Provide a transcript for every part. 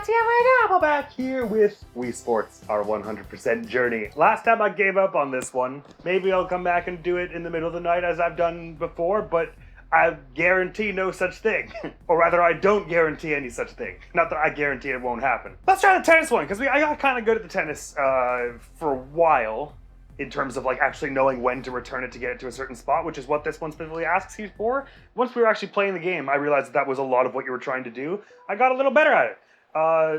We're back here with Wii Sports, our 100% journey. Last time I gave up on this one. Maybe I'll come back and do it in the middle of the night as I've done before, but I guarantee no such thing. Or rather, I don't guarantee any such thing. Not that I guarantee it won't happen. Let's try the tennis one, because I got kind of good at the tennis for a while, in terms of like actually knowing when to return it to get it to a certain spot, which is what this one specifically asks you for. Once we were actually playing the game, I realized that was a lot of what you were trying to do. I got a little better at it.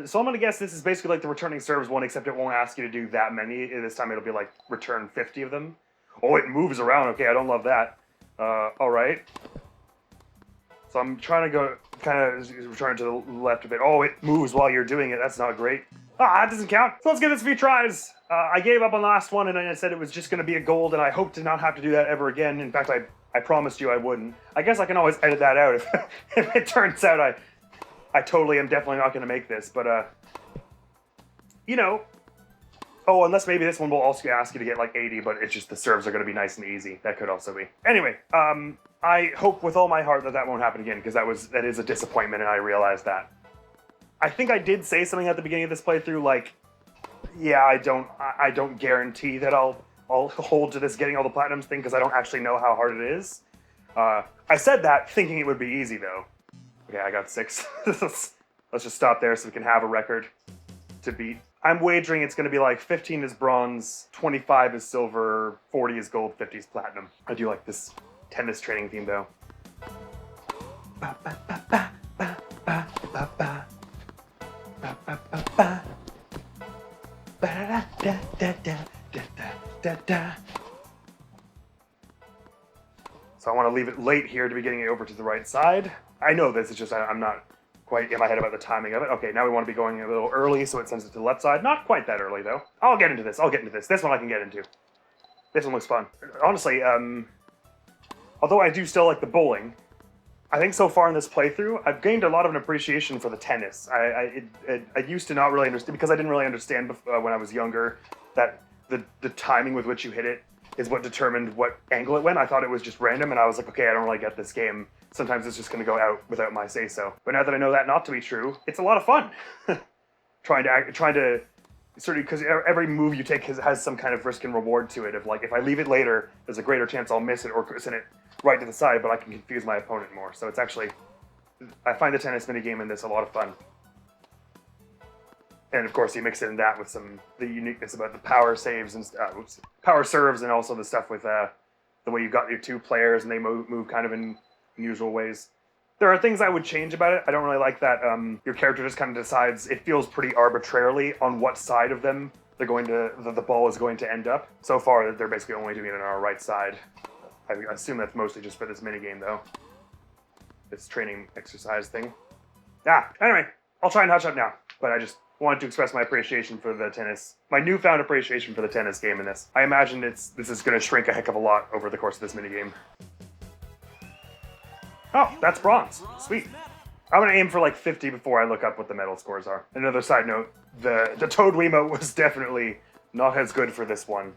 So I'm gonna guess this is basically like the returning serves one, except it won't ask you to do that many. This time it'll be like return 50 of them. Oh, it moves around. Okay, I don't love that. All right. So I'm trying to go kind of return to the left a bit. Oh, it moves while you're doing it. That's not great. That doesn't count. So let's give this a few tries. I gave up on the last one, and I said it was just going to be a gold, and I hope to not have to do that ever again. In fact, I promised you I wouldn't. I guess I can always edit that out if it turns out I totally am definitely not going to make this. But, you know. Oh, unless maybe this one will also ask you to get like 80, but it's just the serves are going to be nice and easy. That could also be. Anyway, I hope with all my heart that won't happen again, because that is a disappointment, and I realized that. I think I did say something at the beginning of this playthrough, like, yeah, I don't guarantee that I'll hold to this getting all the platinums thing, because I don't actually know how hard it is. I said that thinking it would be easy, though. Okay, I got 6. Let's just stop there so we can have a record to beat. I'm wagering it's going to be like 15 is bronze, 25 is silver, 40 is gold, 50 is platinum. I do like this tennis training theme, though. Ba, ba, ba, ba, ba, ba, ba, ba. Ba, ba, ba, ba. Ba, da, da, da, da, da, da, da. So I want to leave it late here to be getting it over to the right side. I know this, it's just I'm not quite in my head about the timing of it. Okay, now we want to be going a little early, so it sends it to the left side. Not quite that early, though. I'll get into this. This one I can get into. This one looks fun. Honestly, although I do still like the bowling, I think so far in this playthrough, I've gained a lot of an appreciation for the tennis. I used to not really understand, because I didn't really understand when I was younger, that the timing with which you hit it is what determined what angle it went. I thought it was just random, and I was like, okay, I don't really get this game. Sometimes it's just going to go out without my say-so. But now that I know that not to be true, it's a lot of fun. trying to sort of, because every move you take has some kind of risk and reward to it. Of like, if I leave it later, there's a greater chance I'll miss it or send it right to the side, but I can confuse my opponent more. So it's actually, I find the tennis minigame in this a lot of fun. And of course, you mix in that with the uniqueness about the power saves and power serves, and also the stuff with the way you've got your two players and they move kind of in unusual ways. There are things I would change about it. I don't really like that your character just kind of decides, it feels pretty arbitrarily on what side of them they're going to, the ball is going to end up. So far, they're basically only doing it on our right side. I assume that's mostly just for this minigame, though. This training exercise thing. Anyway, I'll try and hush up now, but I just wanted to express my appreciation for the tennis, my newfound appreciation for the tennis game in this. I imagine this is going to shrink a heck of a lot over the course of this minigame. Oh, that's bronze. Sweet. I'm going to aim for like 50 before I look up what the medal scores are. Another side note, the Toad Wiimote was definitely not as good for this one.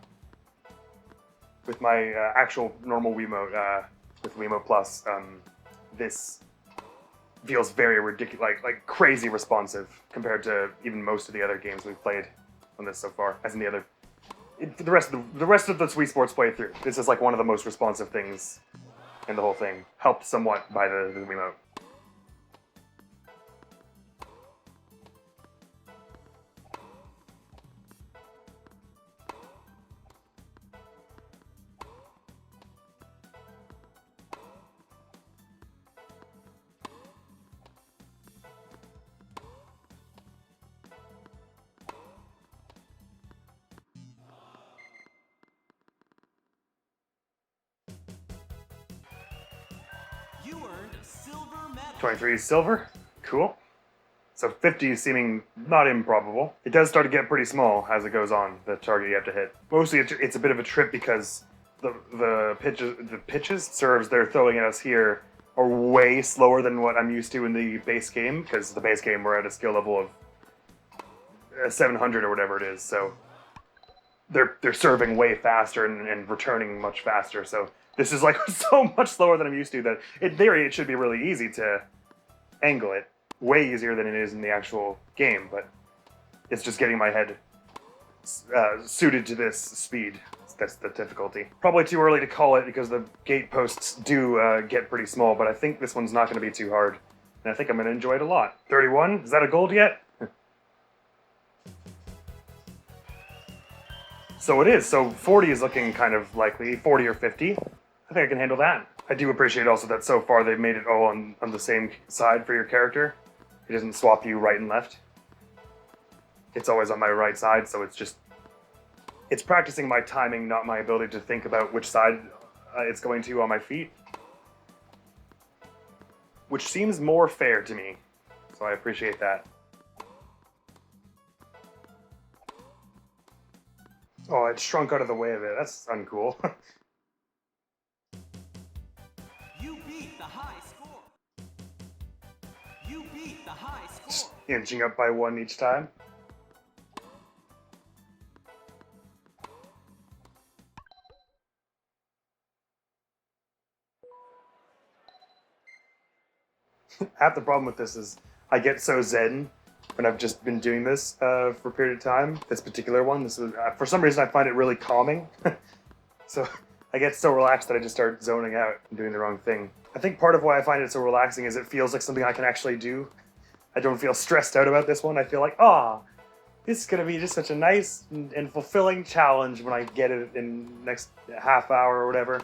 With my actual normal Wiimote, with Wiimote Plus, this feels very ridiculous, like crazy responsive compared to even most of the other games we've played on this so far. As in the rest of the Wii Sports playthrough, this is like one of the most responsive things in the whole thing, helped somewhat by the Wiimote. You earned a silver medal. 23 is silver. Cool. So 50 is seeming not improbable. It does start to get pretty small as it goes on, the target you have to hit. Mostly it's a bit of a trip because the pitches serves they're throwing at us here are way slower than what I'm used to in the base game, because the base game we're at a skill level of 700 or whatever it is, so they're serving way faster and returning much faster, so this is like so much slower than I'm used to that in theory it should be really easy to angle it. way easier than it is in the actual game, but it's just getting my head suited to this speed. That's the difficulty. Probably too early to call it because the gate posts do get pretty small, but I think this one's not going to be too hard. And I think I'm going to enjoy it a lot. 31? Is that a gold yet? So it is. So 40 is looking kind of likely. 40 or 50. I think I can handle that. I do appreciate also that so far they've made it all on the same side for your character. It doesn't swap you right and left. It's always on my right side, so it's practicing my timing, not my ability to think about which side it's going to on my feet. Which seems more fair to me, so I appreciate that. Oh, it shrunk out of the way of it. That's uncool. You beat the high score. You beat the high score. Inching up by 1 each time. Half the problem with this is I get so zen when I've just been doing this for a period of time. This particular one, this was, for some reason I find it really calming. So I get so relaxed that I just start zoning out and doing the wrong thing. I think part of why I find it so relaxing is it feels like something I can actually do. I don't feel stressed out about this one. I feel like, this is going to be just such a nice and fulfilling challenge when I get it in the next half hour or whatever.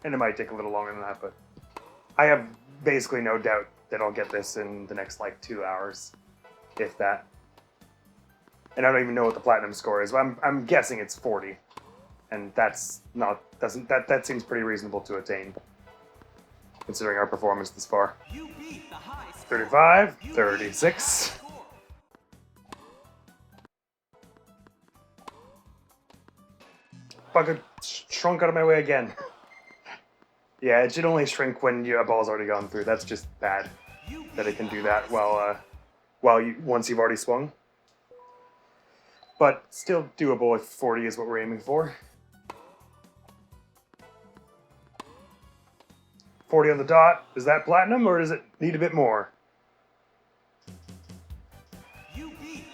And it might take a little longer than that, but I have basically no doubt that I'll get this in the next, 2 hours, if that. And I don't even know what the platinum score is. I'm guessing it's 40. And that seems pretty reasonable to attain, considering our performance this far. You beat the high score. 35, 36. Fucking shrunk out of my way again. Yeah, it should only shrink when your ball's already gone through. That's just bad that it can do that once you've already swung. But still doable if 40 is what we're aiming for. 40 on the dot. Is that platinum or does it need a bit more?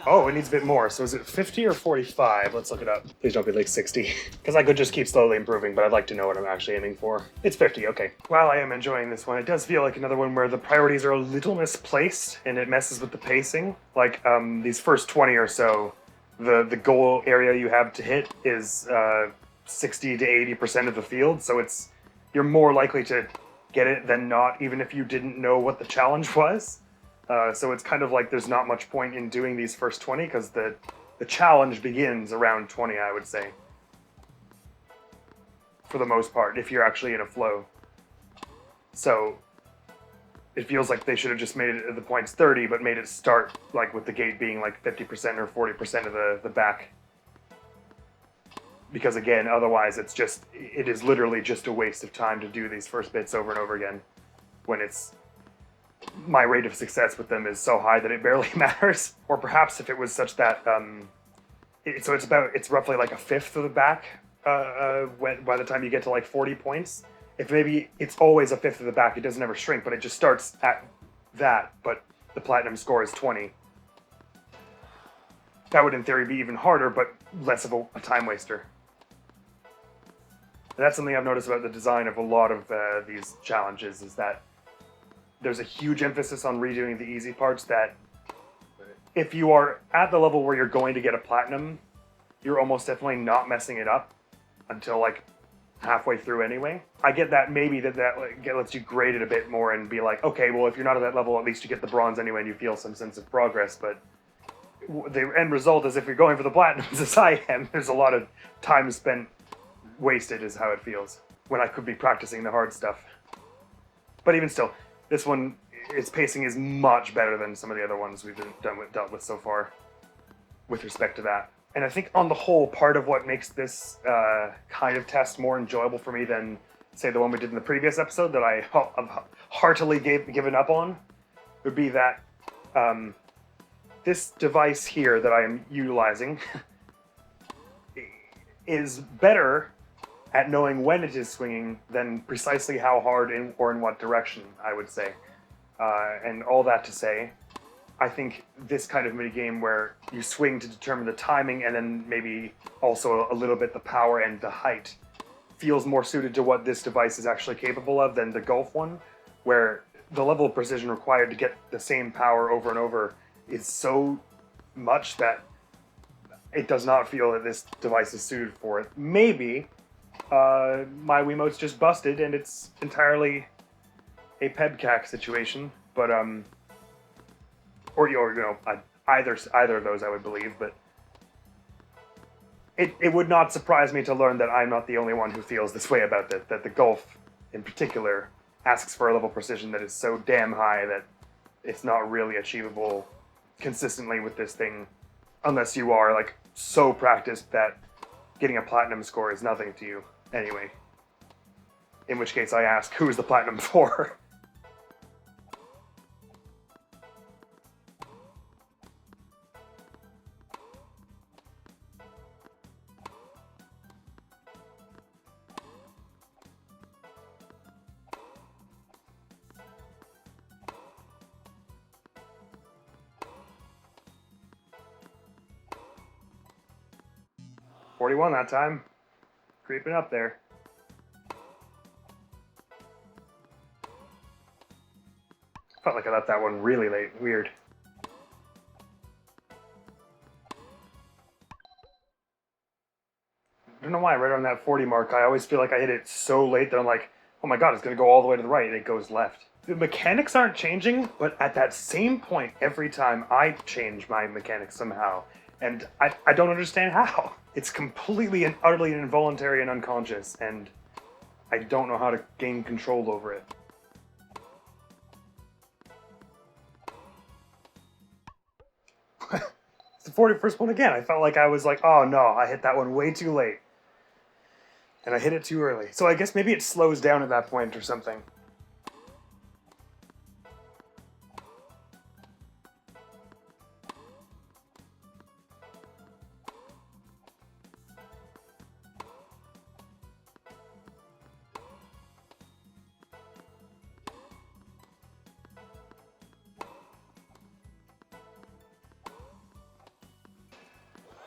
Oh, it needs a bit more. So is it 50 or 45? Let's look it up. Please don't be 60. Because I could just keep slowly improving, but I'd like to know what I'm actually aiming for. It's 50, okay. While I am enjoying this one, it does feel like another one where the priorities are a little misplaced and it messes with the pacing. These first 20 or so, the goal area you have to hit is 60 to 80% of the field, so you're more likely to get it than not, even if you didn't know what the challenge was. So it's kind of like there's not much point in doing these first 20 because the challenge begins around 20, I would say. For the most part, if you're actually in a flow. So it feels like they should have just made it at the points 30, but made it start with the gate being 50% or 40% of the back. Because again, otherwise it is literally just a waste of time to do these first bits over and over again when my rate of success with them is so high that it barely matters. Or perhaps if it was such that, it's roughly a fifth of the back by the time you get to 40 points. If maybe it's always a fifth of the back, it doesn't ever shrink, but it just starts at that, but the platinum score is 20. That would in theory be even harder, but less of a time waster. And that's something I've noticed about the design of a lot of these challenges, is that there's a huge emphasis on redoing the easy parts that if you are at the level where you're going to get a platinum, you're almost definitely not messing it up until halfway through anyway. I get that maybe that lets you grade it a bit more and be like, okay, well, if you're not at that level, at least you get the bronze anyway and you feel some sense of progress. But the end result is if you're going for the platinums as I am, there's a lot of time spent wasted is how it feels when I could be practicing the hard stuff. But even still, this one, its pacing is much better than some of the other ones we've dealt with so far with respect to that. And I think on the whole, part of what makes this kind of test more enjoyable for me than, say, the one we did in the previous episode that I've heartily given up on, would be that this device here that I am utilizing is better at knowing when it is swinging than precisely how hard or in what direction, I would say. And all that to say, I think this kind of minigame where you swing to determine the timing and then maybe also a little bit the power and the height feels more suited to what this device is actually capable of than the golf one, where the level of precision required to get the same power over and over is so much that it does not feel that this device is suited for it. Maybe my Wiimote's just busted and it's entirely a PEBCAC situation, but or you know, either of those I would believe, but it would not surprise me to learn that I'm not the only one who feels this way about it, that the Golf in particular asks for a level of precision that is so damn high that it's not really achievable consistently with this thing unless you are like so practiced that getting a platinum score is nothing to you anyway. In which case I ask, who is the platinum for? .41 that time. Creeping up there. Felt like I left that one really late. Weird. I don't know why, right around that 40 mark, I always feel like I hit it so late that I'm like, oh my god, it's going to go all the way to the right, and it goes left. The mechanics aren't changing, but at that same point, every time I change my mechanics somehow. And I don't understand how. It's completely and utterly involuntary and unconscious, and I don't know how to gain control over it. It's the 41st one again. I felt like I was like, oh no, I hit that one way too late. And I hit it too early. So I guess maybe it slows down at that point or something.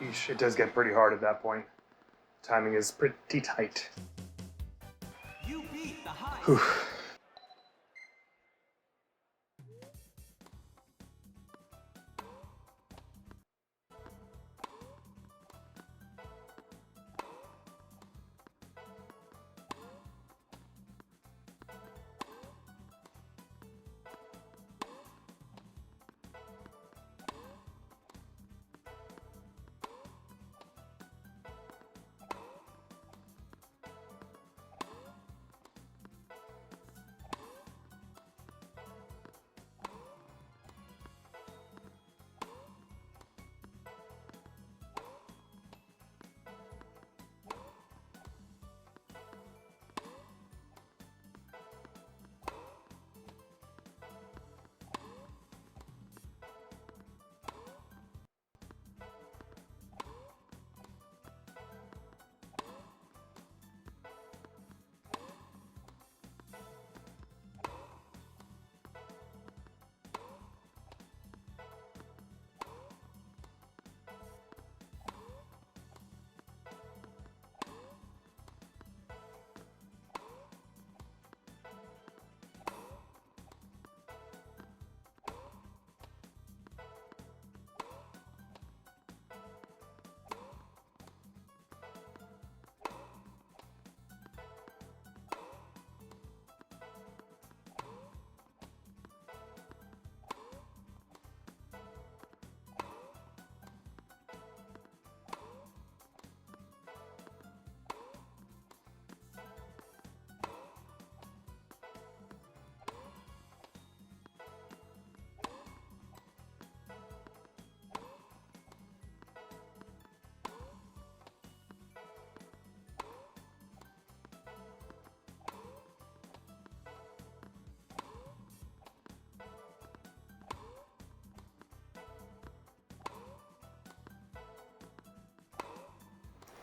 Eesh, it does get pretty hard at that point. Timing is pretty tight. You beat the high Whew.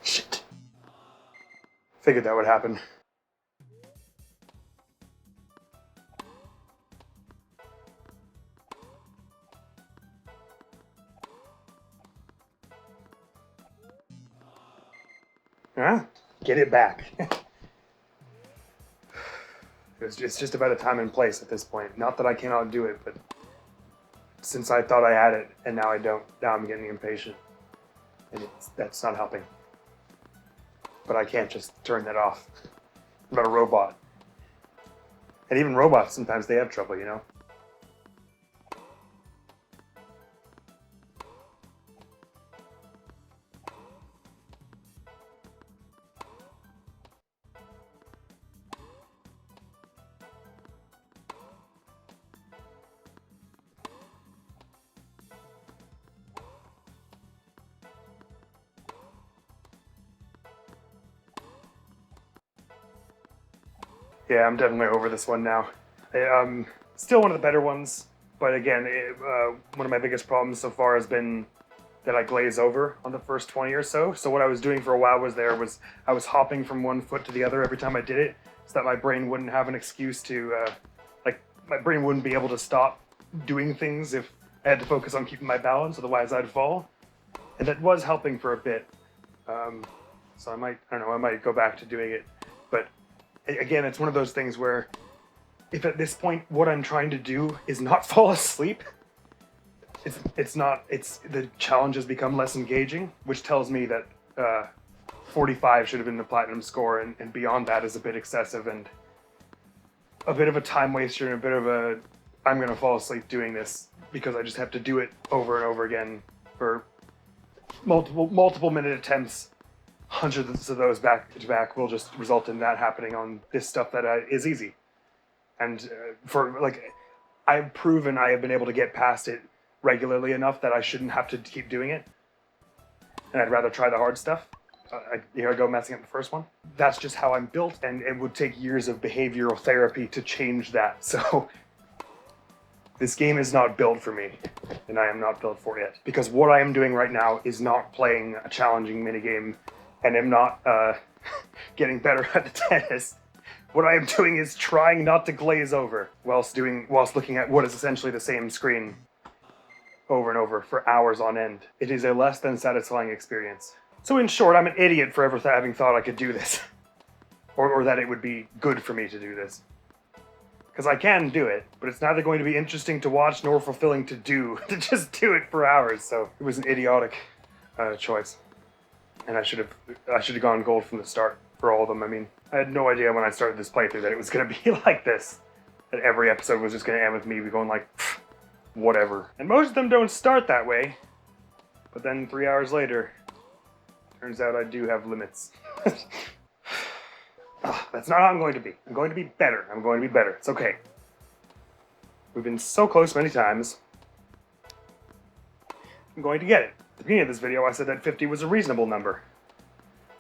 Shit. Figured that would happen. Huh? Get it back. It's just about a time and place at this point. Not that I cannot do it, but since I thought I had it and now I don't, now I'm getting impatient. And that's not helping. But I can't just turn that off. I'm not a robot. And even robots, sometimes they have trouble, you know? Yeah, I'm definitely over this one now. Still one of the better ones, but again, one of my biggest problems so far has been that I glaze over on the first 20 or so. So what I was doing for a while was I was hopping from one foot to the other every time I did it, so that my brain wouldn't have an excuse to, my brain wouldn't be able to stop doing things if I had to focus on keeping my balance, otherwise I'd fall. And that was helping for a bit. So I might go back to doing it, but again, it's one of those things where if at this point what I'm trying to do is not fall asleep, the challenges become less engaging, which tells me that 45 should have been the platinum score, and beyond that is a bit excessive and a bit of a time waster and a bit of a I'm gonna fall asleep doing this because I just have to do it over and over again for multiple minute attempts. Hundreds of those back to back will just result in that happening on this stuff that is easy. And I've proven I have been able to get past it regularly enough that I shouldn't have to keep doing it. And I'd rather try the hard stuff. Here I go messing up the first one. That's just how I'm built, and it would take years of behavioral therapy to change that. So this game is not built for me, and I am not built for it. Because what I am doing right now is not playing a challenging minigame, and am not getting better at the tennis. What I am doing is trying not to glaze over whilst looking at what is essentially the same screen over and over for hours on end. It is a less than satisfying experience. So in short, I'm an idiot for ever having thought I could do this. or that it would be good for me to do this. Because I can do it, but it's neither going to be interesting to watch nor fulfilling to do, to just do it for hours. So it was an idiotic choice. And I should have gone gold from the start for all of them. I mean, I had no idea when I started this playthrough that it was going to be like this. That every episode was just going to end with me going like, whatever. And most of them don't start that way. But then 3 hours later, turns out I do have limits. That's not how I'm going to be. I'm going to be better. I'm going to be better. It's okay. We've been so close many times. I'm going to get it. At the beginning of this video, I said that 50 was a reasonable number.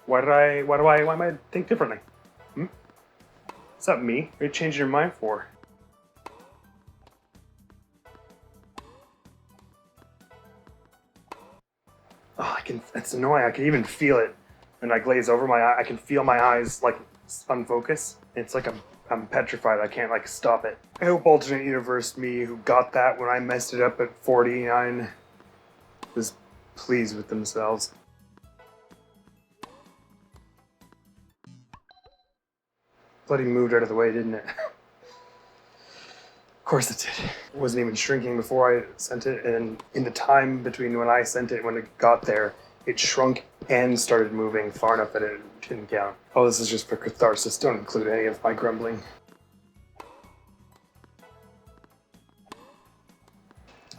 Why am I think differently? What's up, me? What are you changing your mind for? Oh, it's annoying. I can even feel it when I glaze over my eye. I can feel my eyes like unfocus. It's like I'm petrified. I can't like stop it. I hope alternate universe me who got that when I messed it up at 49 was pleased with themselves. Bloody moved out of the way, didn't it? Of course it did. It wasn't even shrinking before I sent it, and in the time between when I sent it and when it got there, it shrunk and started moving far enough that it didn't count. Oh, this is just for catharsis. Don't include any of my grumbling.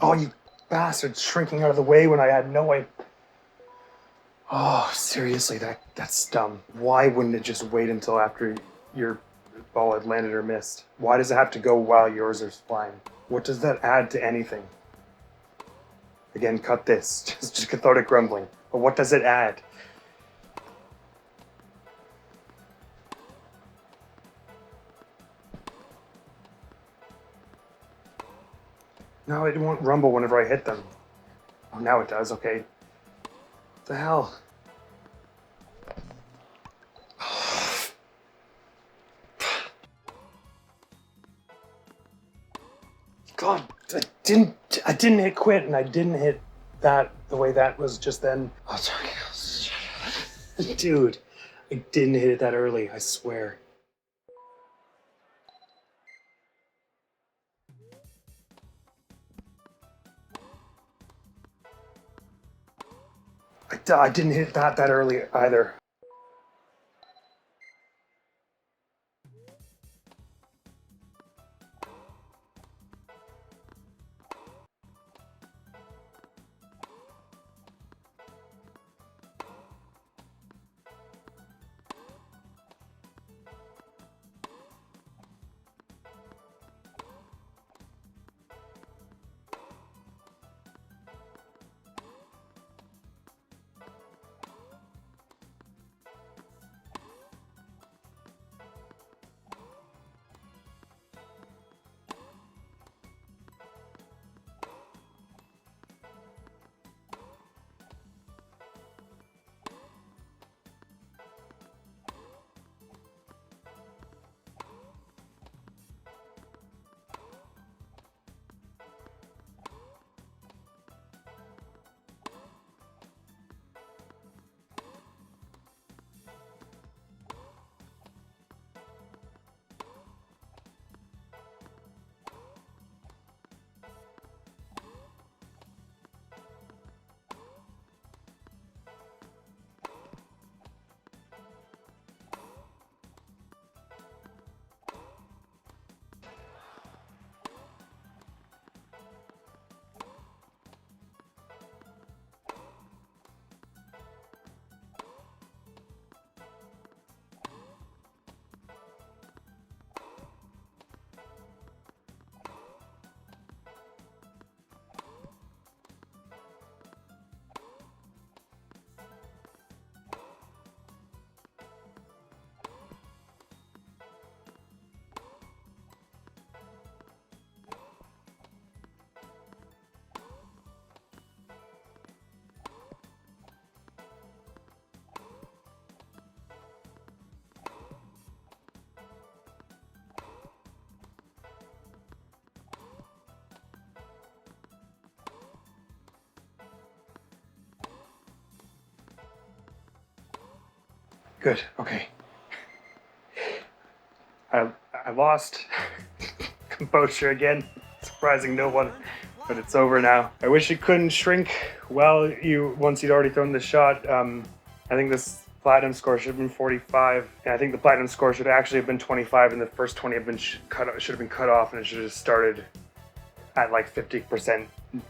Oh, you bastard, shrinking out of the way when I had no way. Oh, seriously, that's dumb. Why wouldn't it just wait until after your ball had landed or missed? Why does it have to go while yours is flying? What does that add to anything? Again, cut this. Just cathartic grumbling. But what does it add? No, it won't rumble whenever I hit them. Oh, now it does, okay. What the hell? God, I didn't hit quit, and I didn't hit that the way that was just then. Oh, sorry. Dude, I didn't hit it that early, I swear. I didn't hit that early either. Good, okay. I lost composure again, surprising no one, but it's over now. I wish it couldn't shrink once you'd already thrown the shot. I think this platinum score should have been 45, and I think the platinum score should actually have been 25, and the first 20 have been should have been cut off, and it should have started at like 50%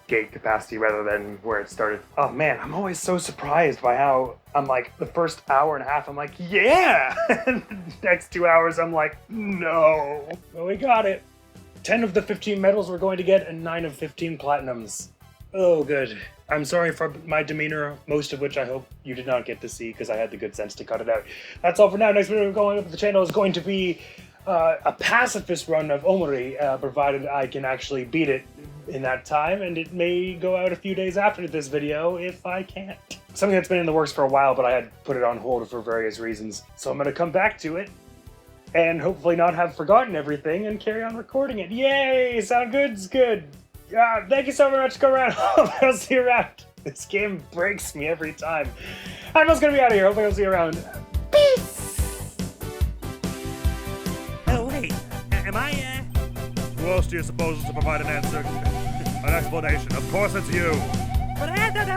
gate capacity rather than where it started. Oh man, I'm always so surprised by how I'm like, the first hour and a half, I'm like, yeah! And the next 2 hours, I'm like, no. Well, we got it. 10 of the 15 medals we're going to get, and 9 of 15 platinums. Oh, good. I'm sorry for my demeanor, most of which I hope you did not get to see because I had the good sense to cut it out. That's all for now. Next video going up with the channel is going to be a pacifist run of Omori, provided I can actually beat it in that time, and it may go out a few days after this video if I can't. Something that's been in the works for a while, but I had put it on hold for various reasons. So I'm going to come back to it, and hopefully not have forgotten everything, and carry on recording it. Yay! Sound good? It's good. Thank you so very much. Come around. Hope I'll see you around. This game breaks me every time. Admiral's going to be out of here. Hopefully I'll see you around. Peace! Oh, wait. Am I, Who else do you suppose is to provide an answer? An explanation. Of course it's you. But I had that